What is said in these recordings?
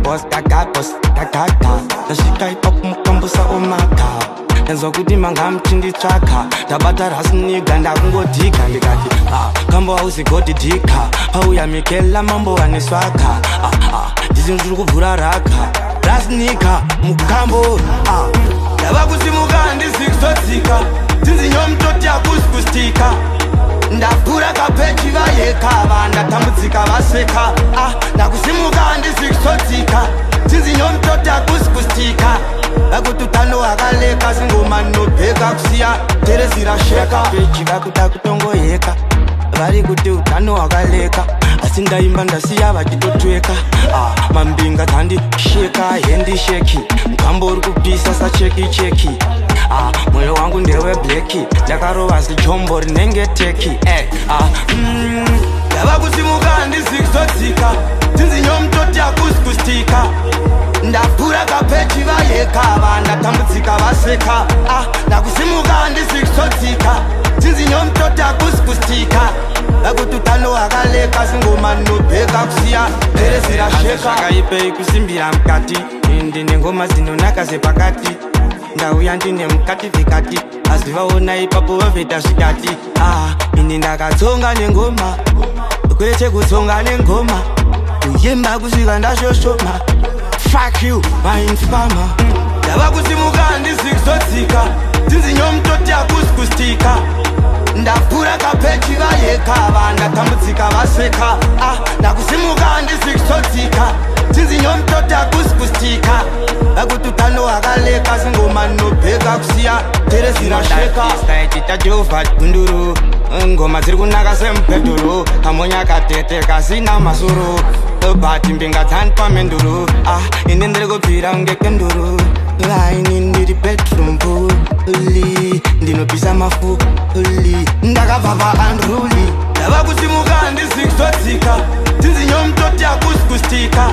boss, gaga ndasvika ipapo mukambusa omaka nenzwa kuti mangamchinditsvaka ndabata rasiniga ndakungodhika ndikati kambo hausigoti dhika pauya mikela mambo waneswaka ndisi ndiri kubvura raka rasinika mukambo ndava kusimuka handisi kuzodzika dzinzinyomutoti hakusi kustika ndapfura kapechi vayekava ndatambudzika vaseka ndakusimuka handisi kuzodzika dzinzinyomutoti hakusi kustika vakuti utano hwakaleka singoma nobheka kusiya terezi rasheka pechi vakuda kutongoyeka vari kuti utano hwakaleka asi ndaimba ndasiya vachitotweka mambinga dzandisheka hendisheki mukambo uri kupisa sacheki mwoyo wangu ndewe bleki ndakarova zijombo rinenge teki ndava kusimuka handisi kuzodzika dzinzinyomutoti hakusi kustika ndapfura kapechi vayekava ndatambudzika vaseka ndakusimuka handisi kuzodzika dzinzinyomutoti hakusi kustika vakuti utano hwakaleka singoma nobheka kusiya terezi rasheka akaipei kusimbira mukati ndine ngoma zinonaka sepakati ndauya ndine mukati vikati asi vaona ipapo vavheta zvikati ini ndakatsonga nengoma kwete kutsonga nengoma kuyemba kusvika ndashoshoma fuck you mainspama ndava kusimuka handisi kuzodzika dzinzinyomutoti hakusi kustika ndapfura kapechi vayekava ndatambudzika vaseka ndakusimuka handisi kuzodzika dzinzinyomutoti hakusi kustika vakuti utano hwakaleka singoma nobheka kusiya terezi rasheka ichita jehovha gunduru ngoma dziri kunaka semupedhuru kamonya katete kasina masuru bati mbinga dzani pamenduru ini ndiri kubvira ngekenduru vaini ndiri bedroom puli ndinopisa mafuli ndakabva paandruli ndava kusimuka handisi kuzodzika dzinzinyomutoti hakusi kustika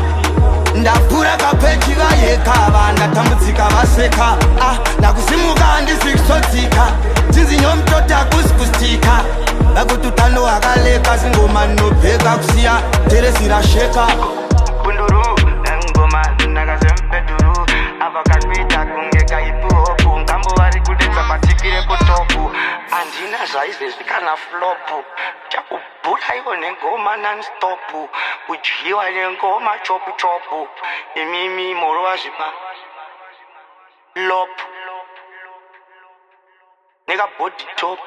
ndapfura kapechi vayekava ndatambudzika vaseka ndakusimuka handisi kuzodzika dzinzinyomutoti hakusi kustika vakuti utano hwakaleka singoma nobheka kusiya terezi rasheka kunduru ngoma nakasemupedhuru apa kakuita kunge kaipuhopu ngambo vari kudedza patsikire kutopu handina zvaizvezvi kana flopu chakubhuraiwo nengoma nanstopu kudyiwa nengoma chopu chopu imimi morova zvima lopu nekabhodi top